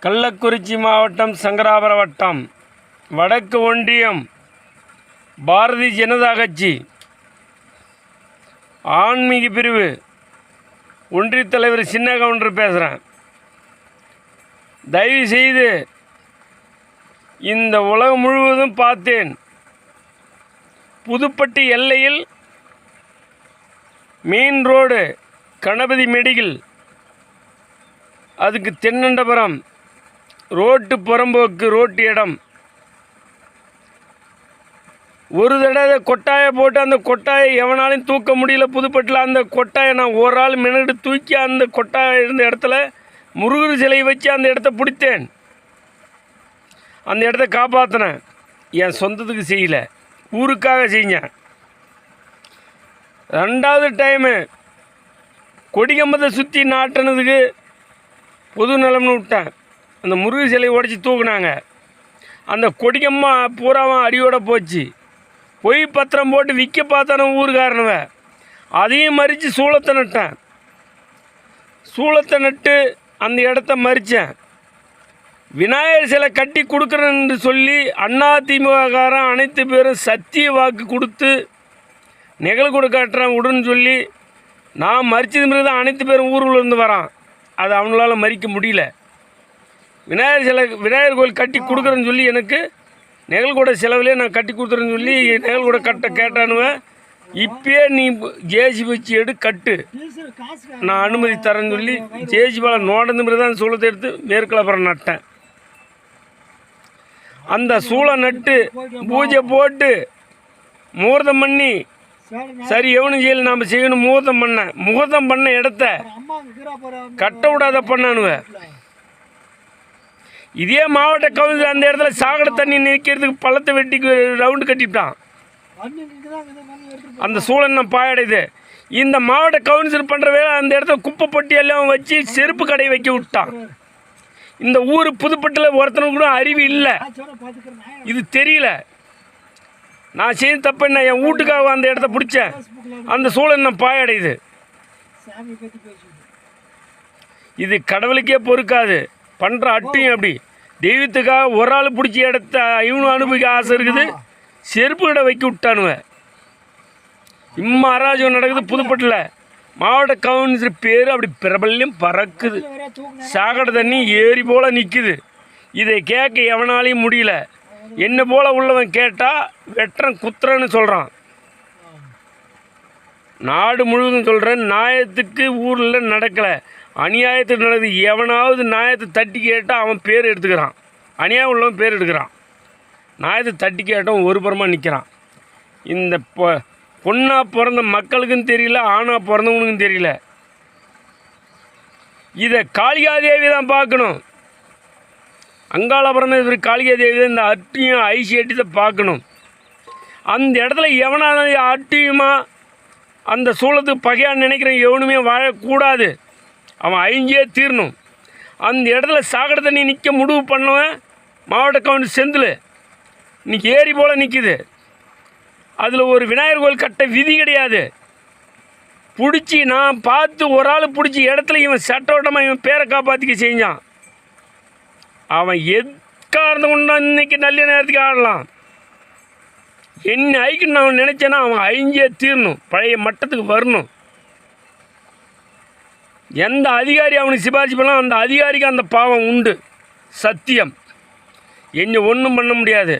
கள்ளக்குறிச்சி மாவட்டம் சங்கராபுரம் வட்டம் வடக்கு ஒன்றியம் பாரதிய ஜனதா கட்சி ஆன்மீக பிரிவு ஒன்றிய தலைவர் சின்ன கவுண்டர் பேசுகிறேன். தயவு செய்து இந்த உலகம் முழுவதும் பார்த்தேன். புதுப்பட்டி எல்லையில் மெயின் ரோடு கணபதி மெடிக்கல், அதுக்கு தென்னண்டபுரம் ரோட்டு புறம்போக்கு ரோட்டு இடம். ஒரு தடவை கொட்டாயை போட்டு அந்த கொட்டாயை எவனாலையும் தூக்க முடியல. புதுப்பட்டில் அந்த கொட்டாயை நான் ஒரு ஆள் மினிட்டு தூக்கி அந்த கொட்டாயை இருந்த இடத்துல முருகர் சிலை வச்சு அந்த இடத்த பிடித்தேன். அந்த இடத்த காப்பாற்றினேன். என் சொந்தத்துக்கு செய்யலை, ஊருக்காக செஞ்சேன். ரெண்டாவது டைமு கொடிக்கம்பத்தை சுற்றி நாட்டினதுக்கு பொது நலம்னு விட்டேன். அந்த முருகர் சிலையை உடச்சி தூக்குனாங்க. அந்த கொடிக்கம்மா பூராவும் அடியோட போச்சு. பொய் பத்திரம் போட்டு விற்க பார்த்தான ஊருக்காரனவ. அதையும் மறித்து சூளத்தை நட்டேன். சூளத்தை நட்டு அந்த இடத்த மறித்தேன். விநாயகர் சிலை கட்டி கொடுக்குறேன்னு சொல்லி அதிமுககாரன் அனைத்து பேரும் சத்திய வாக்கு கொடுத்து நிகழ் கொடு காட்டுறேன் விடுன்னு சொல்லி நான் மறிச்சது மாதிரி தான் அனைத்து பேரும் ஊருக்குள்ள இருந்து வரான். அது அவங்களால மறிக்க முடியல. விநாயகர் கோயில் கட்டி கொடுக்குறேன்னு சொல்லி எனக்கு நிகழ்கூட செலவுலேயே நான் கட்டி கொடுத்துறேன்னு சொல்லி நிகழ்கூட கட்ட கேட்டானுவேன். இப்பயே நீ ஜேசி வச்சு எடு கட்டு, நான் அனுமதி தரேன்னு சொல்லி ஜேசி பால நோடந்து மாதிரி தான் சூளத்தை எடுத்து மேற்கலப்புறம் நட்டேன். அந்த சூளை நட்டு பூஜை போட்டு முகூர்த்தம் பண்ணி சரி எவனும் செய்யல நாம் செய்யணும் முகூர்த்தம் பண்ண இடத்த கட்ட விடாத பண்ணானுவேன். இதே மாவட்ட கவுன்சிலர் அந்த இடத்துல சாக்கடை தண்ணி நிற்கிறதுக்கு பள்ளத்தை வெட்டி ரவுண்டு கட்டிவிட்டான். அந்த சூழல் பாயடைது. இந்த மாவட்ட கவுன்சிலர் பண்ணுற வேலை அந்த இடத்துல குப்பை பொட்டி எல்லாம் வச்சு செருப்பு கடை வைக்க விட்டான். இந்த ஊர் புதுப்பட்டில் ஒருத்தனுக்கு கூட அறிவு இல்லை, இது தெரியல. நான் செய்ய தப்பு என்ன, என் வீட்டுக்காக அந்த இடத்த பிடிச்சேன். அந்த சூழல் பாயடையுது. இது கடவுளுக்கே பொறுக்காது. பண்ணுற அட்டையும் அப்படி தெய்வத்துக்காக ஒரு ஆள் பிடிச்சி இடத்த இவனும் அனுபவிக்க ஆசை இருக்குது. செருப்பு கடை வைக்க விட்டானுவேன். இம்மா அராஜகம் நடக்குது புதுப்பட்டில். மாவட்ட கவுன்சிலர் பேர் அப்படி பிரபல்யம் பறக்குது. சாக்கடை தண்ணி ஏரி போல் நிற்குது. இதை கேட்க எவனாலையும் முடியல. என்ன போல் உள்ளவன் கேட்டால் வெட்டுறன் குத்துறன்னு சொல்கிறான். நாடு முழுவதும் சொல்கிறேன், நியாயத்துக்கு ஊரில் நடக்கலை, அநியாயத்துக்கு நடக்குது. எவனாவது நியாயத்தை தட்டி கேட்டால் அவன் பேர் எடுத்துக்கிறான். அநியாயம் உள்ளவன் பேர் எடுக்கிறான். நியாயத்தை தட்டி கேட்டவன் ஒரு புறமாக நிற்கிறான். இந்த பொண்ணாக பிறந்த மக்களுக்கும் தெரியல, ஆணாக பிறந்தவனுக்கும் தெரியல. இதை காளிகாதேவி தான் பார்க்கணும். அங்காள பரமேஸ்வரி காளிகாதேவி தான் இந்த அட்டியும் ஐசி அட்டி தான் பார்க்கணும். அந்த இடத்துல எவனால அட்டியுமா அந்த சூழத்துக்கு பகையான்னு நினைக்கிறேன் எவனுமே வாழக்கூடாது. அவன் அழிஞ்சே தீரணும். அந்த இடத்துல சாக்கடை தண்ணி நிற்க முடிவு பண்ணுவேன். மாவட்ட கவுன்சிலர் செந்தில் இன்றைக்கி ஏரி போல் நிற்கிது. அதில் ஒரு விநாயகர் கோயில் கட்ட விதி கிடையாது. பிடிச்சி நான் பார்த்து ஒரு ஆள் பிடிச்சி இடத்துல இவன் சட்டோட்டமாக இவன் பேரை காப்பாற்றிக்க செஞ்சான். அவன் எதுக்காக கொண்டா இன்றைக்கி நல்ல நேரத்துக்கு ஆடலாம். என்ன ஐக்குன்னு நான் நினச்சேன்னா அவன் அழிஞ்சே தீரணும், பழைய மட்டத்துக்கு வரணும். எந்த அதிகாரி அவனுக்கு சிபாரிசு பண்ணலாம், அந்த அதிகாரிக்கு அந்த பாவம் உண்டு. சத்தியம். என்ன ஒன்றும் பண்ண முடியாது.